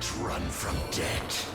can't run from debt.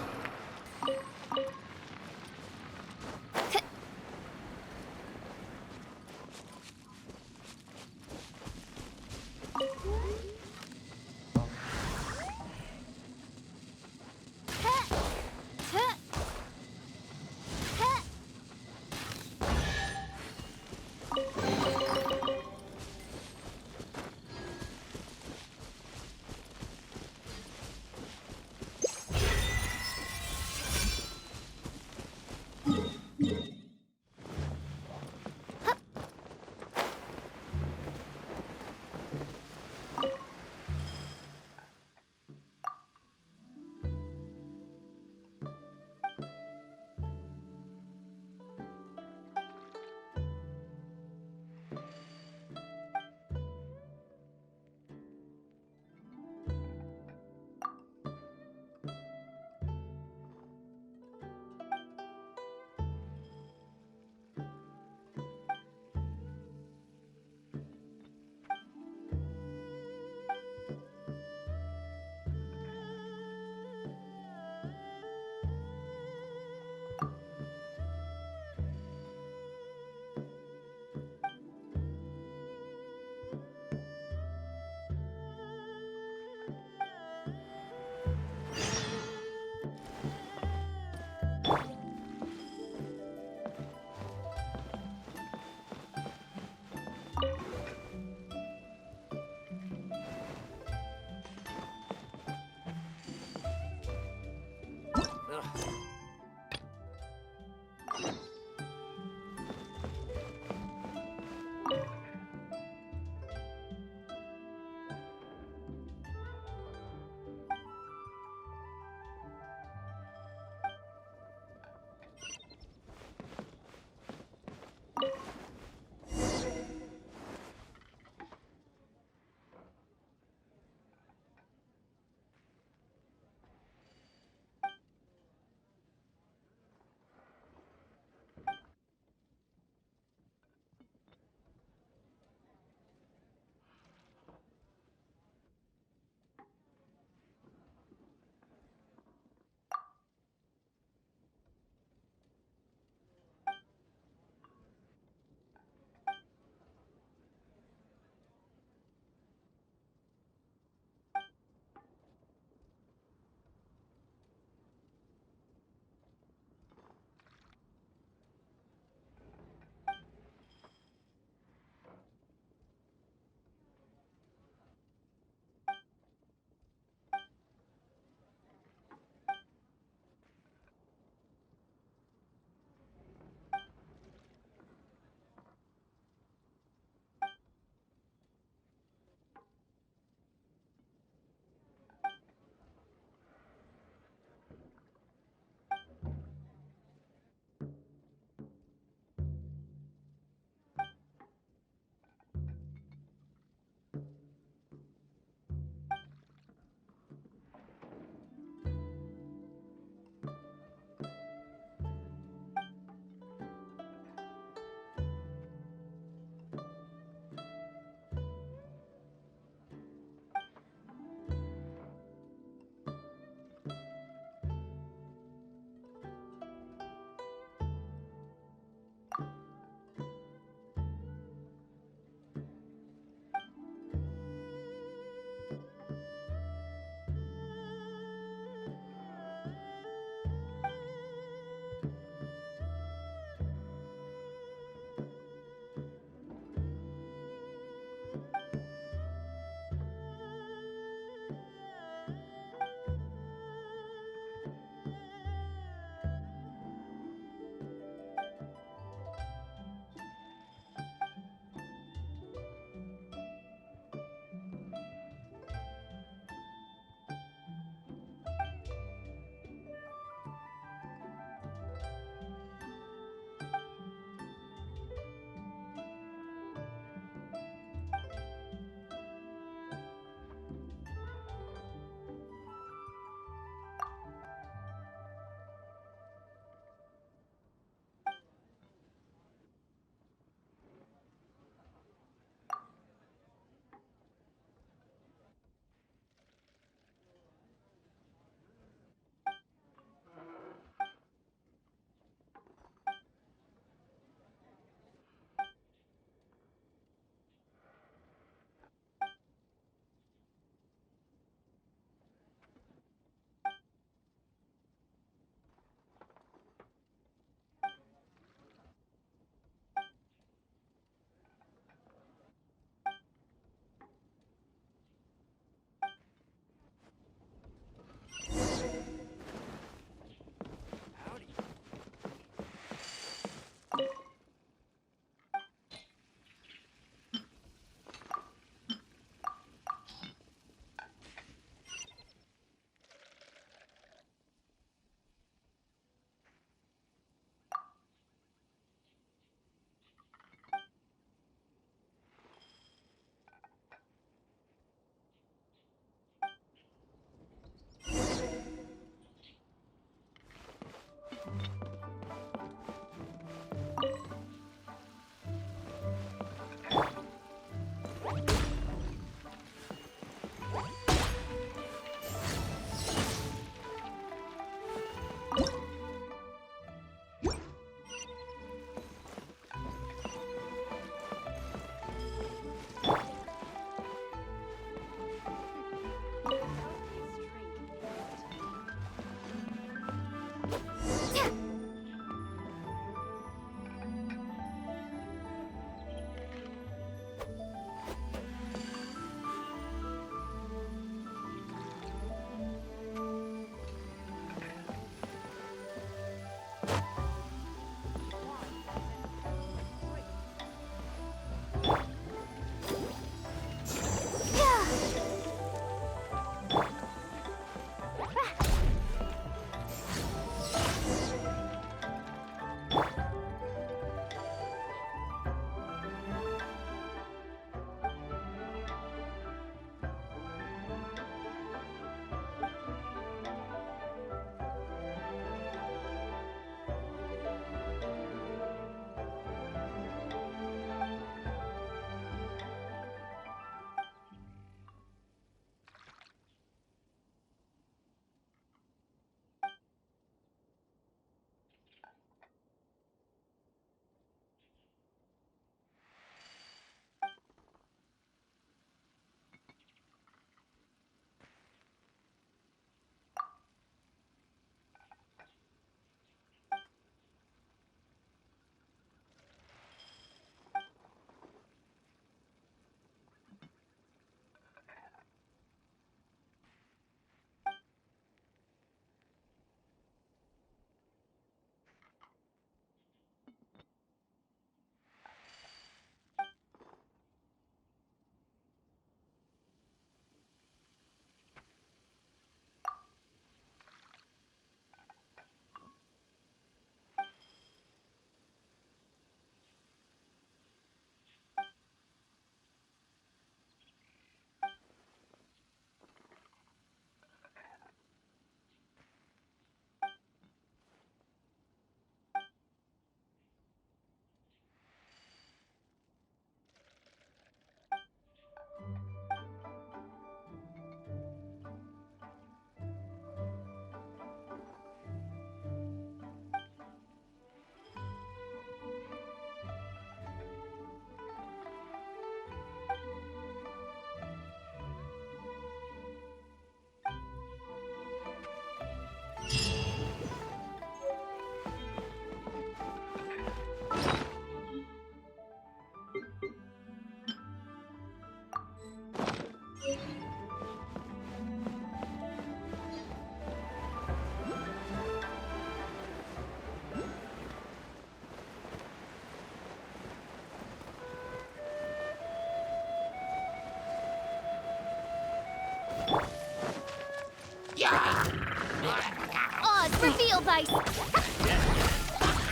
Oz reveal by...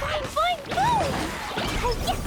Boing, boing, boom! Oh, yes!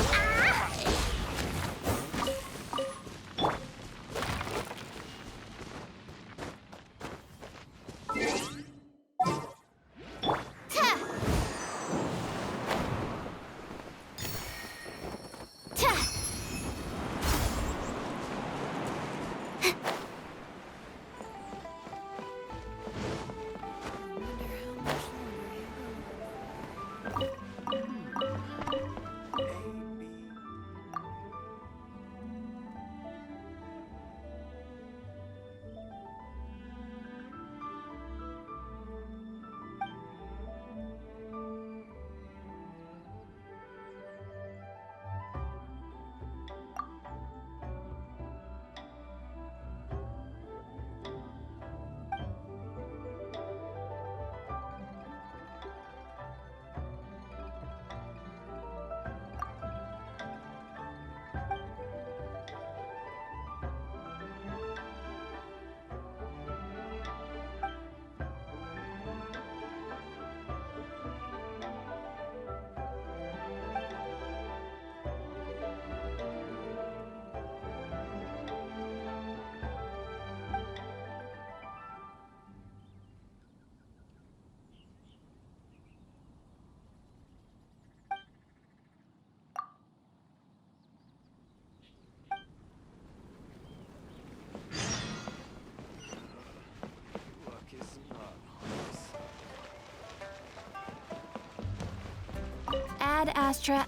Ad Astra.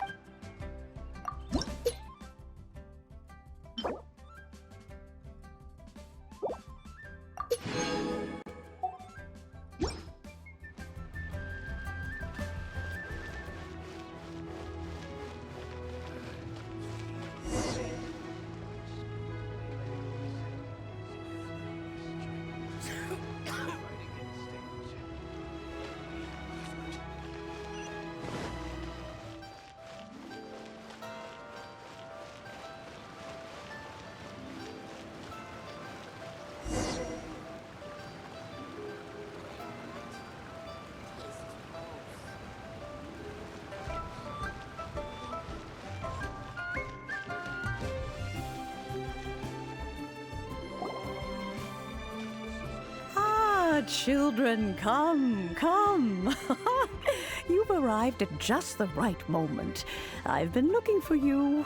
Children, come, come. You've arrived at just the right moment. I've been looking for you.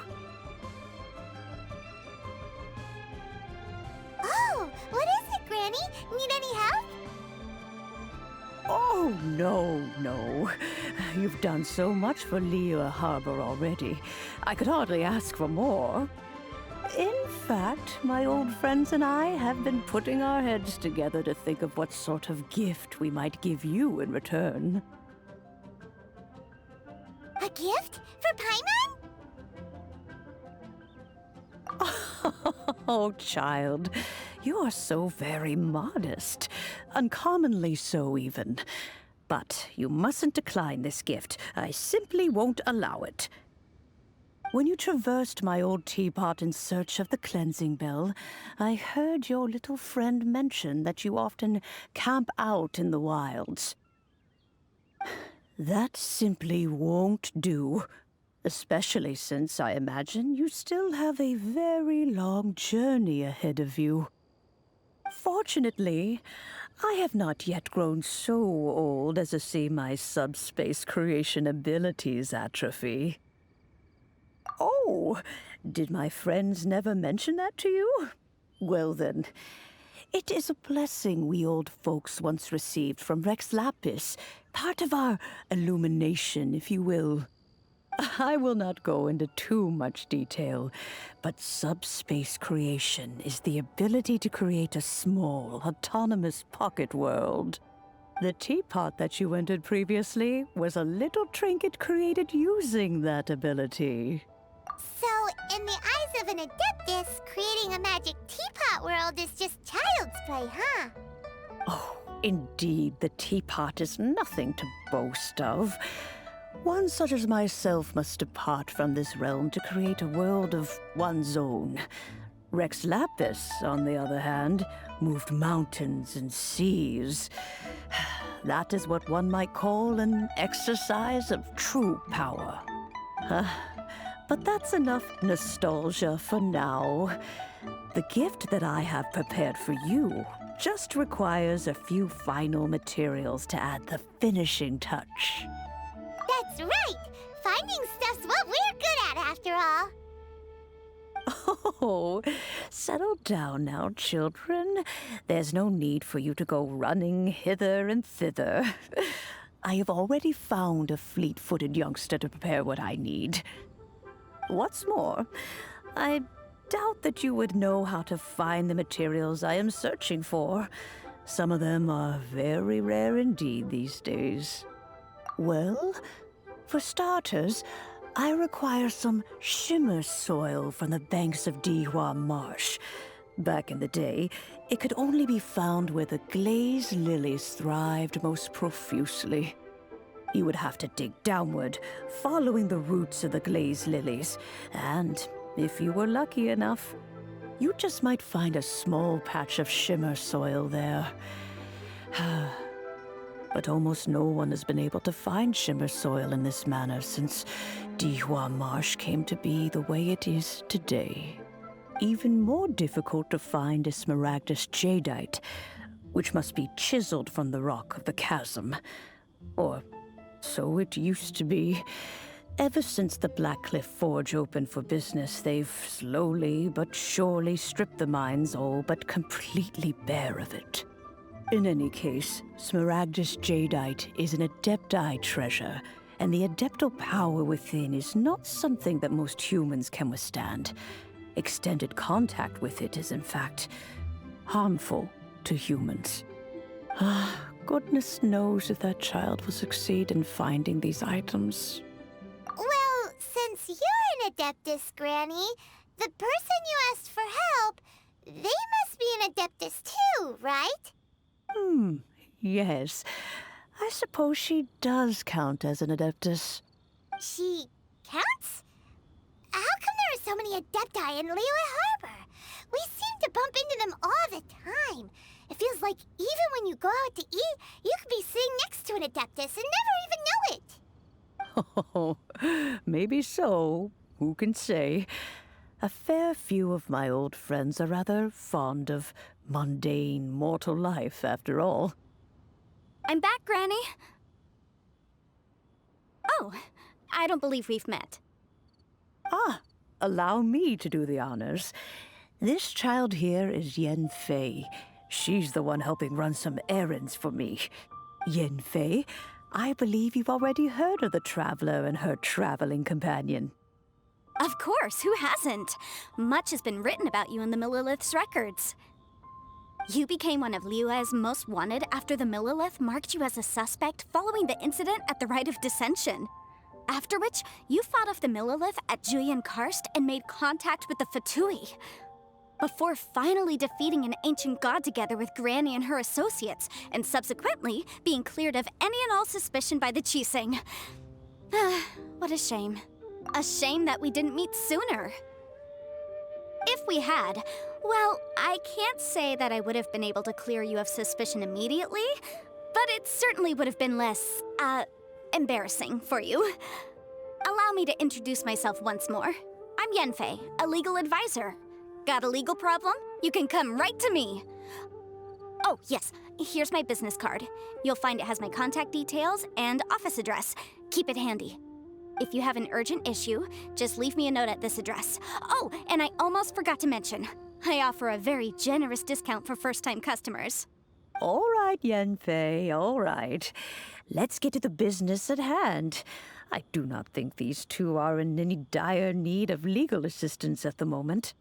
Oh, what is it, Granny? Need any help? Oh, no. You've done so much for Lea Harbor already. I could hardly ask for more. In fact, my old friends and I have been putting our heads together to think of what sort of gift we might give you in return. A gift? For Paimon? Oh, child, you are so very modest. Uncommonly so, even. But you mustn't decline this gift. I simply won't allow it. When you traversed my old teapot in search of the cleansing bell, I heard your little friend mention that you often camp out in the wilds. That simply won't do, especially since I imagine you still have a very long journey ahead of you. Fortunately, I have not yet grown so old as to see my subspace creation abilities atrophy. Oh, did my friends never mention that to you? Well then, it is a blessing we old folks once received from Rex Lapis, part of our illumination, if you will. I will not go into too much detail, but subspace creation is the ability to create a small, autonomous pocket world. The teapot that you entered previously was a little trinket created using that ability. So, in the eyes of an adeptus, creating a magic teapot world is just child's play, huh? Oh, indeed, the teapot is nothing to boast of. One such as myself must depart from this realm to create a world of one's own. Rex Lapis, on the other hand, moved mountains and seas. That is what one might call an exercise of true power. But that's enough nostalgia for now. The gift that I have prepared for you just requires a few final materials to add the finishing touch. That's right! Finding stuff's what we're good at, after all. Oh, settle down now, children. There's no need for you to go running hither and thither. I have already found a fleet-footed youngster to prepare what I need. What's more, I doubt that you would know how to find the materials I am searching for. Some of them are very rare indeed these days. Well, for starters, I require some shimmer soil from the banks of Dihua Marsh. Back in the day, it could only be found where the glazed lilies thrived most profusely. You would have to dig downward, following the roots of the glazed lilies, and if you were lucky enough, you just might find a small patch of shimmer soil there. But almost no one has been able to find shimmer soil in this manner since Dihua Marsh came to be the way it is today. Even more difficult to find is smaragdus jadeite, which must be chiseled from the rock of the chasm. Or so it used to be. Ever since the Blackcliff Forge opened for business, they've slowly but surely stripped the mines all but completely bare of it. In any case, smaragdus jadeite is an adepti treasure, and the adeptal power within is not something that most humans can withstand. Extended contact with it is, in fact, harmful to humans. Goodness knows if that child will succeed in finding these items. Well, since you're an Adeptus, Granny, the person you asked for help, they must be an Adeptus too, right? Yes. I suppose she does count as an Adeptus. She counts? How come there are so many Adepti in Liyue Harbor? We seem to bump into them all the time. It feels like even when you go out to eat, you could be sitting next to an Adeptus and never even know it. Oh, maybe so. Who can say? A fair few of my old friends are rather fond of mundane mortal life, after all. I'm back, Granny. Oh, I don't believe we've met. Allow me to do the honors. This child here is Yen Fei. She's the one helping run some errands for me. Yen Fei, I believe you've already heard of the traveler and her traveling companion. Of course, who hasn't? Much has been written about you in the Millilith's records. You became one of Liyue's most wanted after the Millilith marked you as a suspect following the incident at the Rite of Dissension. After which, you fought off the Millilith at Julian Karst and made contact with the Fatui. Before finally defeating an ancient god together with Granny and her associates, and subsequently being cleared of any and all suspicion by the Chiseng. What a shame. A shame that we didn't meet sooner. If we had, well, I can't say that I would have been able to clear you of suspicion immediately, but it certainly would have been less, embarrassing for you. Allow me to introduce myself once more. I'm Yenfei, a legal advisor. Got a legal problem? You can come right to me. Oh, yes, here's my business card. You'll find it has my contact details and office address. Keep it handy. If you have an urgent issue, just leave me a note at this address. Oh, and I almost forgot to mention, I offer a very generous discount for first-time customers. All right, Yenfei, all right. Let's get to the business at hand. I do not think these two are in any dire need of legal assistance at the moment.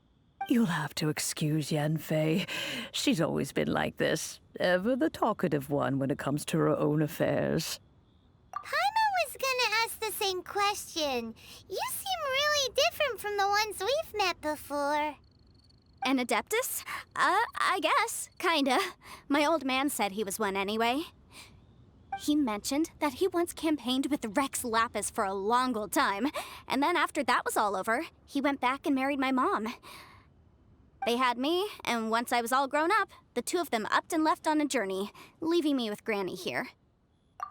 You'll have to excuse Yenfei. She's always been like this, ever the talkative one when it comes to her own affairs. Paimon was gonna ask the same question. You seem really different from the ones we've met before. An Adeptus? I guess, kinda. My old man said he was one anyway. He mentioned that he once campaigned with Rex Lapis for a long old time, and then after that was all over, he went back and married my mom. They had me, and once I was all grown up, the two of them upped and left on a journey, leaving me with Granny here.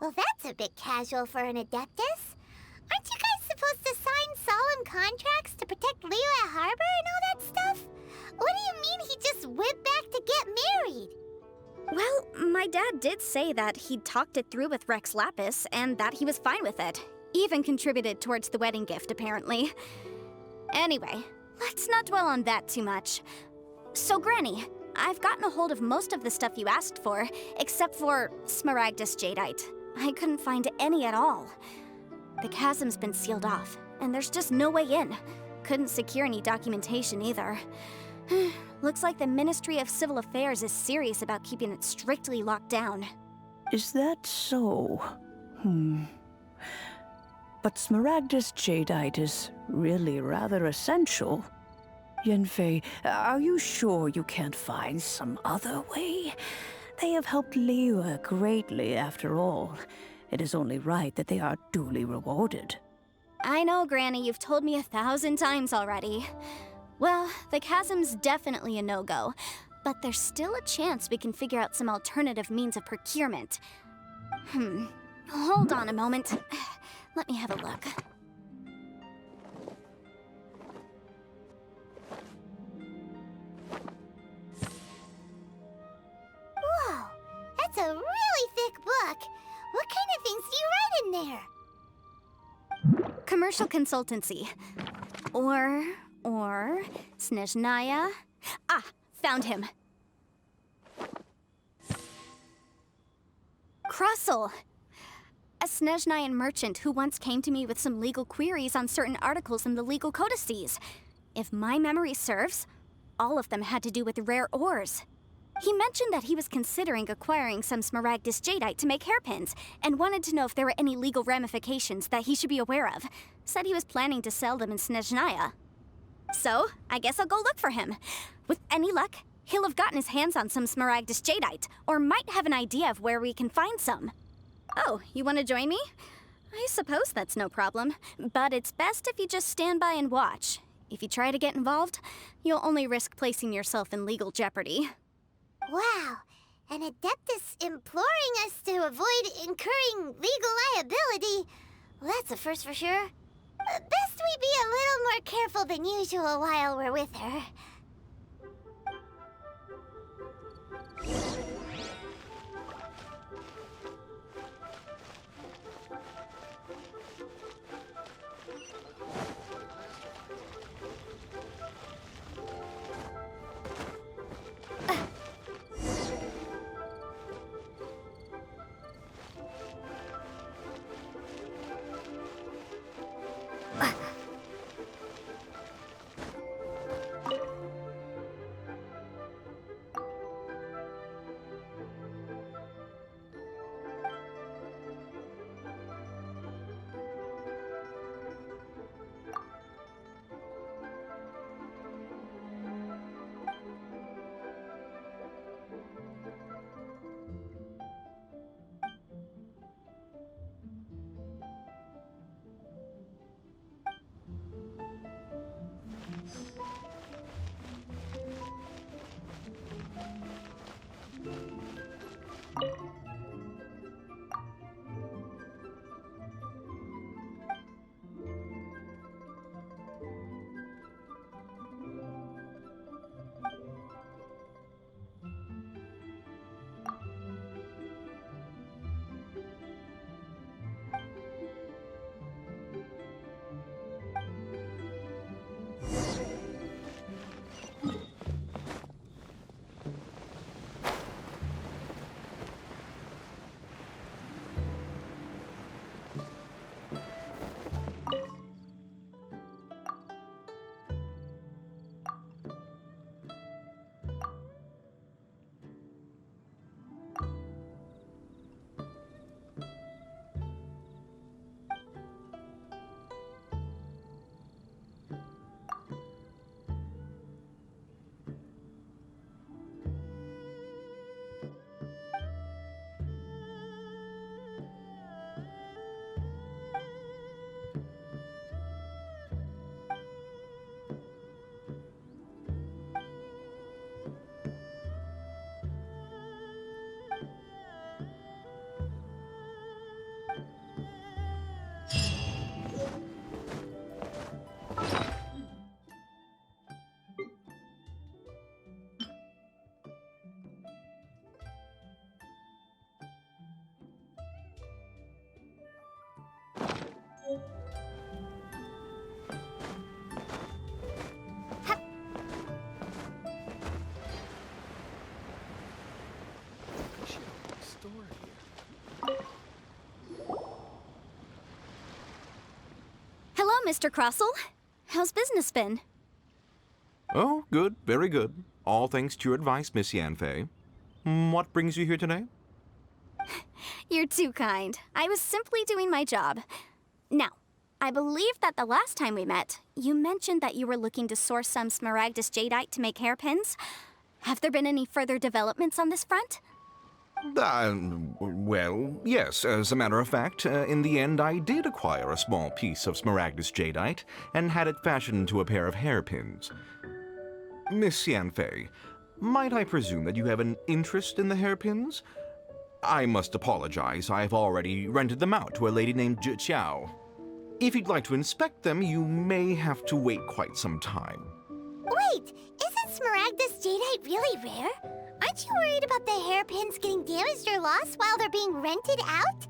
Well, that's a bit casual for an Adeptus. Aren't you guys supposed to sign solemn contracts to protect Liyue Harbor and all that stuff? What do you mean he just went back to get married? Well, my dad did say that he'd talked it through with Rex Lapis and that he was fine with it. Even contributed towards the wedding gift, apparently. Anyway, let's not dwell on that too much. So, Granny, I've gotten a hold of most of the stuff you asked for, except for Smaragdus Jadeite. I couldn't find any at all. The chasm's been sealed off, and there's just no way in. Couldn't secure any documentation either. Looks like the Ministry of Civil Affairs is serious about keeping it strictly locked down. Is that so? But Smaragdus Jadeite is really rather essential. Yanfei, are you sure you can't find some other way? They have helped Liyue greatly, after all. It is only right that they are duly rewarded. I know, Granny, you've told me 1,000 times already. Well, the chasm's definitely a no-go, but there's still a chance we can figure out some alternative means of procurement. Hold on a moment. Let me have a look. Whoa, that's a really thick book. What kind of things do you write in there? Commercial consultancy. Or Snezhnaya. Ah, found him. Krusell. A Snezhnayan merchant who once came to me with some legal queries on certain articles in the legal codices. If my memory serves, all of them had to do with rare ores. He mentioned that he was considering acquiring some Smaragdus Jadeite to make hairpins, and wanted to know if there were any legal ramifications that he should be aware of. Said he was planning to sell them in Snezhnaya. So, I guess I'll go look for him. With any luck, he'll have gotten his hands on some Smaragdus Jadeite, or might have an idea of where we can find some. Oh, you want to join me? I suppose that's no problem, but it's best if you just stand by and watch. If you try to get involved, you'll only risk placing yourself in legal jeopardy. Wow, an Adeptus imploring us to avoid incurring legal liability. Well, that's a first for sure. Best we be a little more careful than usual while we're with her. Hello, Mr. Crossell. How's business been? Oh, good, very good. All thanks to your advice, Miss Yanfei. What brings you here today? You're too kind. I was simply doing my job. Now, I believe that the last time we met, you mentioned that you were looking to source some smaragdus jadeite to make hairpins. Have there been any further developments on this front? Well, yes. As a matter of fact, in the end, I did acquire a small piece of smaragdus jadeite and had it fashioned into a pair of hairpins. Miss Yanfei, might I presume that you have an interest in the hairpins? I must apologize. I've already rented them out to a lady named Zhiqiao. If you'd like to inspect them, you may have to wait quite some time. Wait, isn't smaragdus jadeite really rare? Aren't you worried about the hairpins getting damaged or lost while they're being rented out?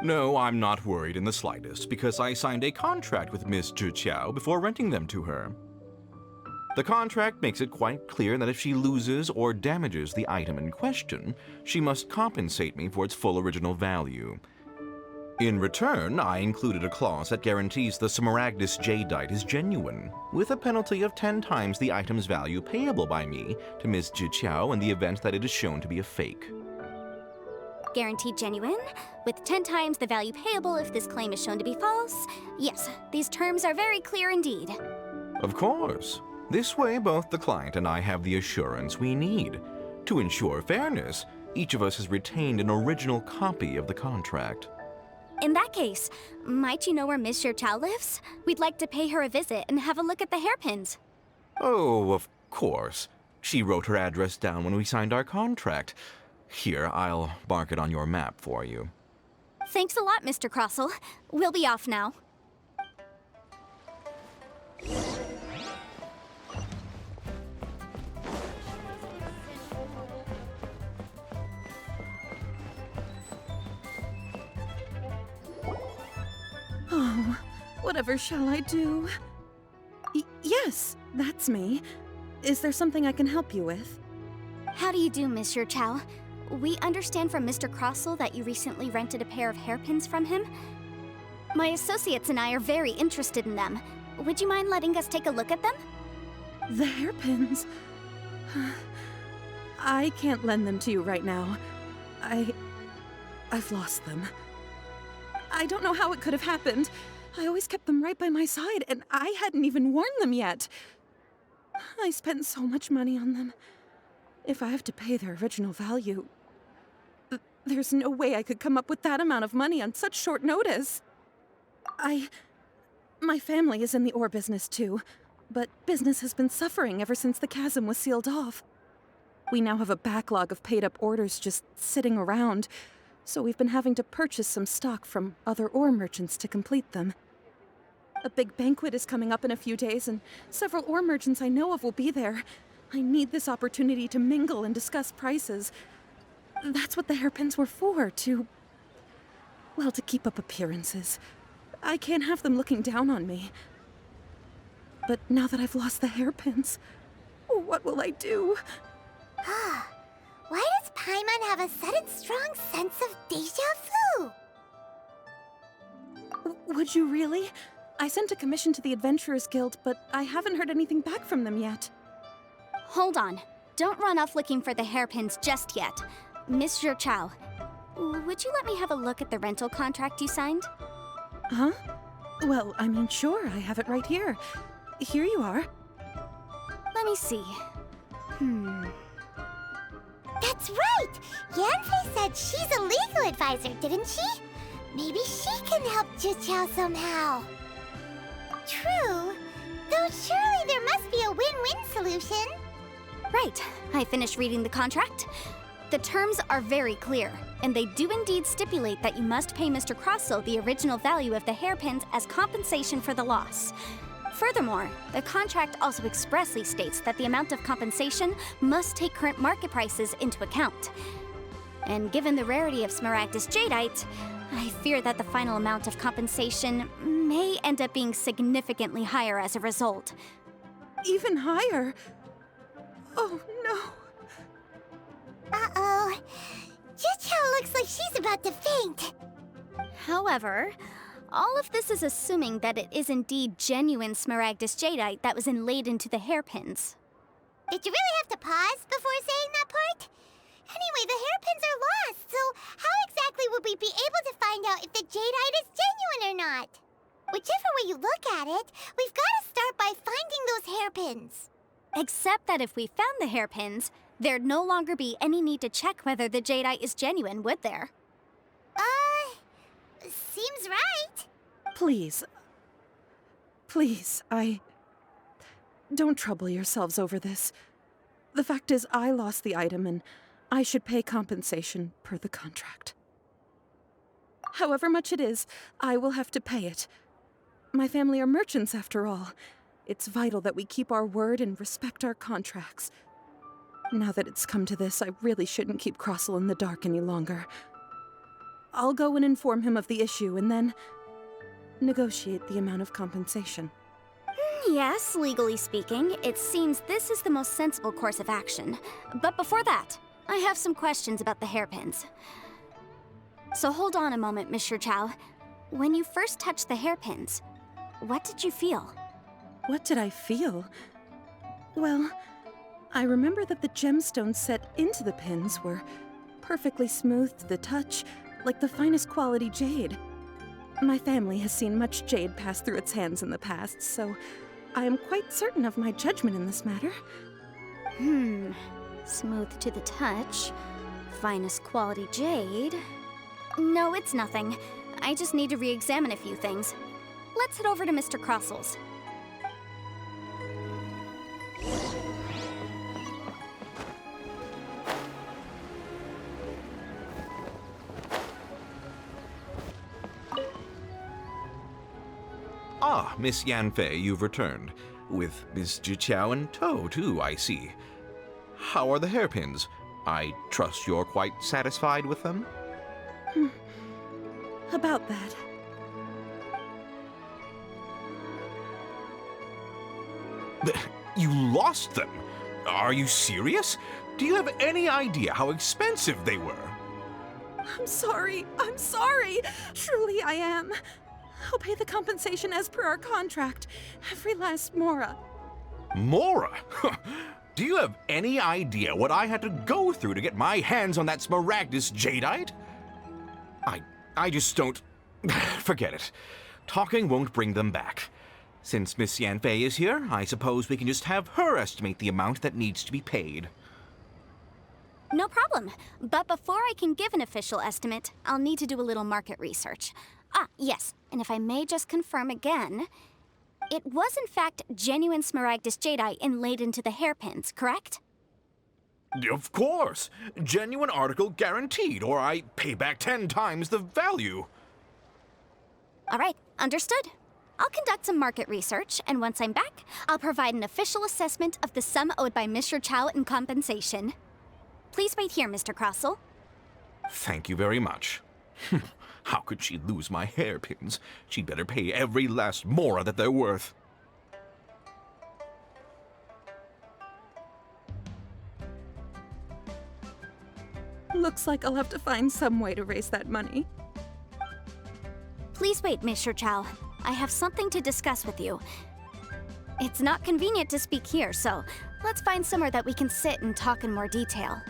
No, I'm not worried in the slightest, because I signed a contract with Miss Zhiqiao before renting them to her. The contract makes it quite clear that if she loses or damages the item in question, she must compensate me for its full original value. In return, I included a clause that guarantees the smaragdus jadeite is genuine, with a penalty of 10 times the item's value payable by me to Miss Zhiqiao in the event that it is shown to be a fake. Guaranteed genuine, with 10 times the value payable if this claim is shown to be false. Yes, these terms are very clear indeed. Of course. This way, both the client and I have the assurance we need. To ensure fairness, each of us has retained an original copy of the contract. In that case, might you know where Miss Zhiqiao lives? We'd like to pay her a visit and have a look at the hairpins. Oh, of course. She wrote her address down when we signed our contract. Here, I'll mark it on your map for you. Thanks a lot, Mr. Crossell. We'll be off now. Oh, whatever shall I do? Yes, that's me. Is there something I can help you with? How do you do, Miss Zhiqiao? We understand from Mr. Crossell that you recently rented a pair of hairpins from him. My associates and I are very interested in them. Would you mind letting us take a look at them? The hairpins? I can't lend them to you right now. I've lost them. I don't know how it could have happened. I always kept them right by my side, and I hadn't even worn them yet. I spent so much money on them. If I have to pay their original value, there's no way I could come up with that amount of money on such short notice. My family is in the ore business too, but business has been suffering ever since the chasm was sealed off. We now have a backlog of paid-up orders just sitting around, so we've been having to purchase some stock from other ore merchants to complete them. A big banquet is coming up in a few days, and several ore merchants I know of will be there. I need this opportunity to mingle and discuss prices. That's what the hairpins were for, to keep up appearances. I can't have them looking down on me. But now that I've lost the hairpins, what will I do? Why does Paimon have a sudden strong sense of déjà vu? Would you really? I sent a commission to the Adventurers Guild, but I haven't heard anything back from them yet. Hold on. Don't run off looking for the hairpins just yet. Miss Zhiqiao, would you let me have a look at the rental contract you signed? Huh? Well, I mean, sure, I have it right here. Here you are. Let me see. That's right! Yanfei said she's a legal advisor, didn't she? Maybe she can help Zhiqiao somehow. True. Though surely there must be a win-win solution. Right. I finished reading the contract. The terms are very clear, and they do indeed stipulate that you must pay Mr. Crossell the original value of the hairpins as compensation for the loss. Furthermore, the contract also expressly states that the amount of compensation must take current market prices into account. And given the rarity of smaragdus jadeite, I fear that the final amount of compensation may end up being significantly higher as a result. Even higher? Oh, no. Uh-oh. Jichao looks like she's about to faint. However, all of this is assuming that it is indeed genuine Smaragdus jadeite that was inlaid into the hairpins. Did you really have to pause before saying that part? Anyway, the hairpins are lost, so how exactly would we be able to find out if the jadeite is genuine or not? Whichever way you look at it, we've got to start by finding those hairpins. Except that if we found the hairpins, there'd no longer be any need to check whether the jadeite is genuine, would there? Seems right. Please. Please, Don't trouble yourselves over this. The fact is, I lost the item and I should pay compensation per the contract. However much it is, I will have to pay it. My family are merchants, after all. It's vital that we keep our word and respect our contracts. Now that it's come to this, I really shouldn't keep Crossel in the dark any longer. I'll go and inform him of the issue and then negotiate the amount of compensation. Yes, legally speaking, it seems this is the most sensible course of action. But before that, I have some questions about the hairpins. So hold on a moment, Mr. Chow. When you first touched the hairpins, what did you feel? What did I feel? Well, I remember that the gemstones set into the pins were perfectly smooth to the touch, like the finest quality jade. My family has seen much jade pass through its hands in the past, so I am quite certain of my judgment in this matter. Smooth to the touch, finest quality jade. No, it's nothing. I just need to re-examine a few things. Let's head over to Mr. Crossel's. Ah, Miss Yanfei, you've returned. With Miss Jichao in tow, too, I see. How are the hairpins? I trust you're quite satisfied with them? About that. You lost them? Are you serious? Do you have any idea how expensive they were? I'm sorry. Truly I am. I'll pay the compensation as per our contract. Every last mora. Mora? Do you have any idea what I had to go through to get my hands on that Smaragdus jadeite? I just don't... Forget it. Talking won't bring them back. Since Miss Yanfei is here, I suppose we can just have her estimate the amount that needs to be paid. No problem. But before I can give an official estimate, I'll need to do a little market research. Ah, yes, and if I may just confirm again, it was in fact genuine Smaragdus jadeite inlaid into the hairpins, correct? Of course! Genuine article guaranteed, or I pay back 10 times the value. All right, understood. I'll conduct some market research, and once I'm back, I'll provide an official assessment of the sum owed by Mr. Chow in compensation. Please wait here, Mr. Crossel. Thank you very much. How could she lose my hairpins? She'd better pay every last mora that they're worth. Looks like I'll have to find some way to raise that money. Please wait, Mr. Chow. I have something to discuss with you. It's not convenient to speak here, so let's find somewhere that we can sit and talk in more detail.